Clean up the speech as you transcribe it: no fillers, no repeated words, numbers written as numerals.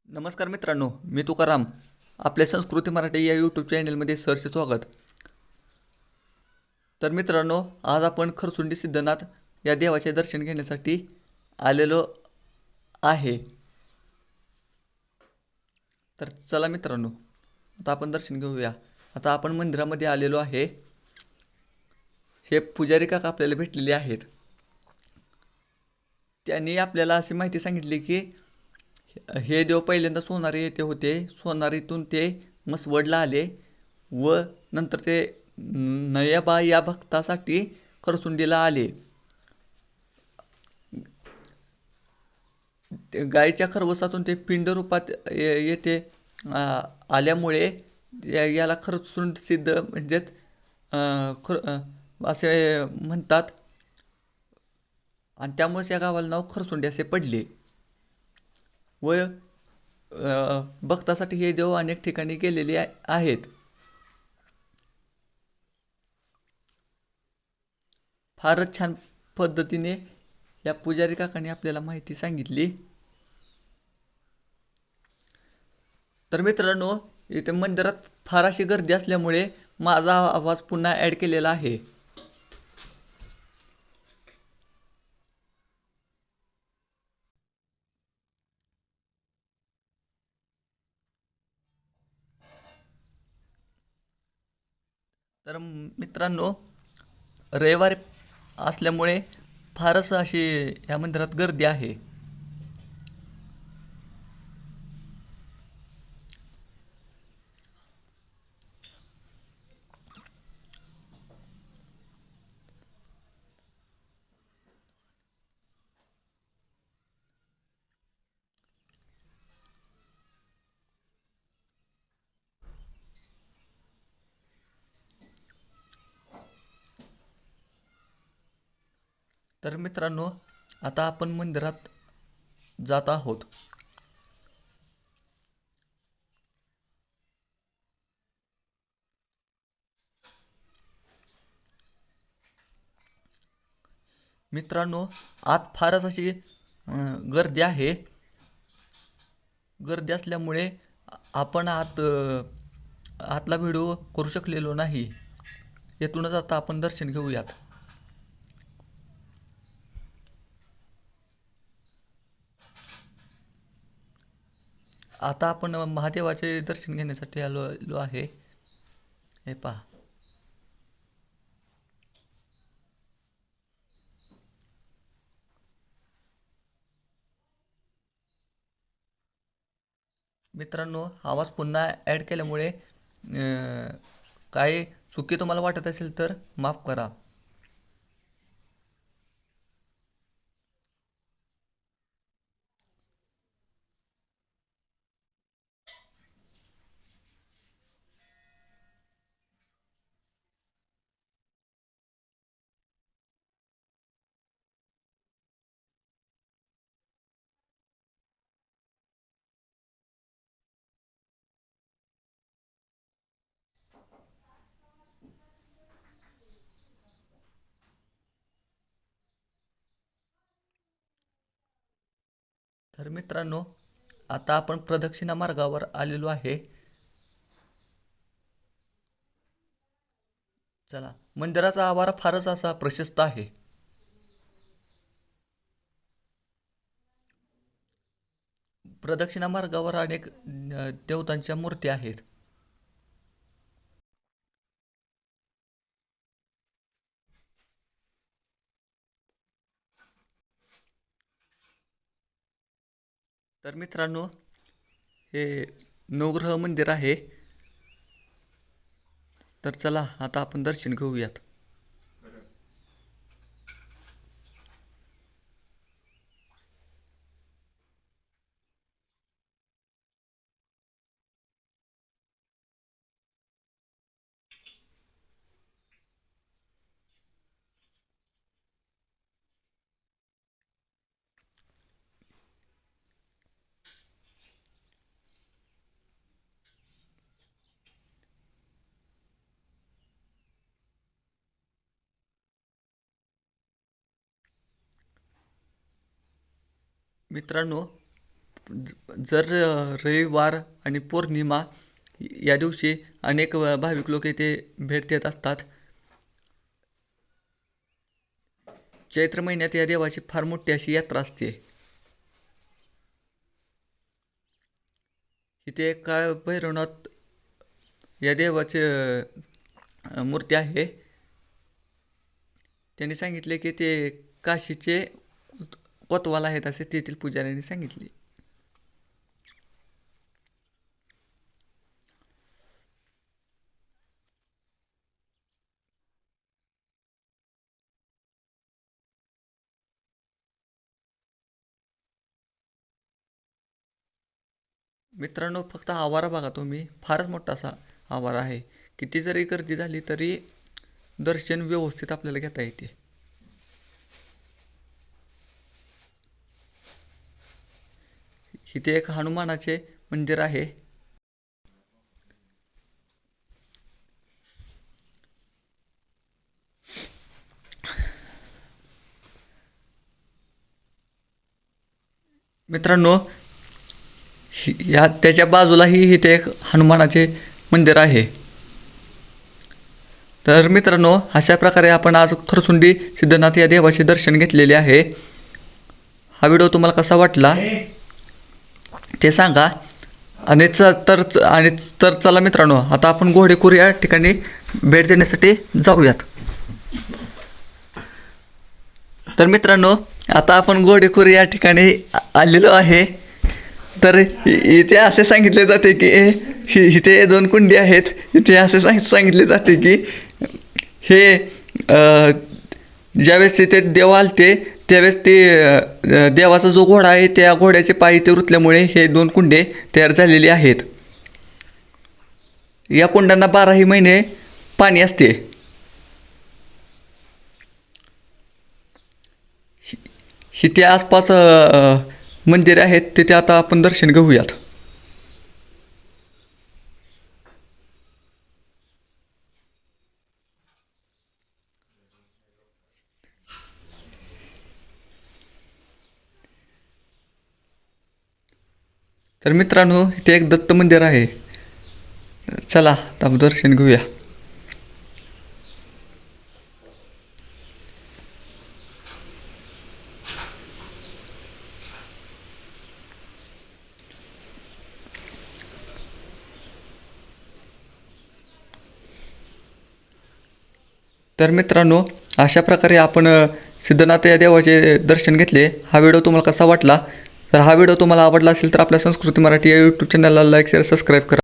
नमस्कार मित्रांनो, मी तुकाराम. आपल्या संस्कृती मराठी या यूट्यूब चॅनलमध्ये सहर्ष स्वागत. तर मित्रांनो, आज आपण खरसुंडी सिद्धनाथ या देवाचे दर्शन घेण्यासाठी आलेलो आहे. तर चला मित्रांनो, आता आपण दर्शन घेऊया. आता आपण मंदिरामध्ये आलेलो आहे. हे पुजारी काका आपल्याला भेटलेले आहेत. त्यांनी आपल्याला अशी माहिती सांगितली की हे देव पहिल्यांदा सोनारी येथे होते. सोनारीतून ते मसवडला आले व नंतर ते नयबा या भक्तासाठी खरसुंडीला आले. गायीच्या खरवसातून ते पिंड रूपात येथे आल्यामुळे याला खरसुंड सिद्ध म्हणजेच असे म्हणतात आणि त्यामुळेच या गावाला नाव खरसुंडी असे पडले. व भक्तासाठी हे देव अनेक ठिकाणी गेलेले आहेत. फारच छान पद्धतीने या पुजारी काकांनी आपल्याला माहिती सांगितली. तर मित्रांनो, इथे मंदिरात फार अशी गर्दी असल्यामुळे माझा आवाज पुन्हा ॲड केलेला आहे. तर मित्रांनो, रविवार असल्यामुळे फारच अशी या मंदिरात गर्दी आहे. तर मित्रांनो, आता आपण मंदिरात जात आहोत. मित्रांनो, आत फारच अशी गर्दी आहे. गर्दी असल्यामुळे आपण आतला व्हिडिओ करू शकलेलो नाही. येथूनच आता आपण दर्शन घेऊयात. आता आपण महादेवाचे दर्शन घेण्यासाठी आलो आहे. हे पहा. मित्रांनो, आवाज पुन्हा ॲड केल्यामुळे काही चुकी तुम्हाला वाटत असेल तर माफ करा. तर मित्रांनो, आता आपण प्रदक्षिणा मार्गावर आलेलो आहे. चला, मंदिराचा आवारा फारच असा प्रशस्त आहे. प्रदक्षिणा मार्गावर अनेक देवतांच्या मूर्ती आहेत. तर मित्रांनो, हे नवग्रह मंदिर आहे. तर चला, आता आपण दर्शन घेऊयात. मित्रांनो, जर रविवार आणि पौर्णिमा या दिवशी अनेक भाविक लोक येथे भेट देत असतात. चैत्र महिन्यात या देवाची फार मोठी अशी यात्रा असते. इथे एक काळ भैरवनाथ या देवाची मूर्ती आहे. त्यांनी सांगितले की ते काशीचे कोतवाल आहेत असे तेथील पुजाऱ्यांनी सांगितले. मित्रांनो, फक्त आवारा बघा तुम्ही, फारच मोठा असा आवारा आहे. किती जरी गर्दी झाली तरी दर्शन व्यवस्थित आपल्याला घेता येते. इथे एक हनुमानाचे मंदिर आहे. मित्रांनो, या त्याच्या बाजूलाही इथे एक हनुमानाचे मंदिर आहे. तर मित्रांनो, अशा प्रकारे आपण आज खरसुंडी सिद्धनाथ या देवाचे दर्शन घेतलेले आहे. हा व्हिडिओ तुम्हाला कसा वाटला ते सांगा. तर चला मित्रांनो, आता आपण घोडेखोर या ठिकाणी भेट देण्यासाठी जाऊयात. तर मित्रांनो, आता आपण घोडेखोर या ठिकाणी आलेलो आहे. तर इथे असे सांगितले जाते की इथे 2 कुंडी आहेत. इथे असे सांगितले जाते की हे ज्यावेळेस इथे देव आलते त्यावेळेस ते देवाचा जो घोडा आहे त्या घोड्याचे पाय इथे रुतल्यामुळे हे 2 कुंडे तयार झालेली आहेत. या कुंडांना 12ही महिने पाणी असते. इथे आसपास मंदिरे आहेत, तिथे आता आपण दर्शन घेऊयात. तर मित्रांनो, इथे एक दत्त मंदिर आहे. चला आता दर्शन घेऊया. तर मित्रांनो, अशा प्रकारे आपण सिद्धनाथ या देवाचे दर्शन घेतले. हा व्हिडिओ तुम्हाला कसा वाटला? तर हा व्हिडिओ तुम्हाला आवडला असेल तर आपल्या संस्कृती मराठी या यूट्यूब चॅनलला लाईक, शेअर, सबस्क्राईब करा.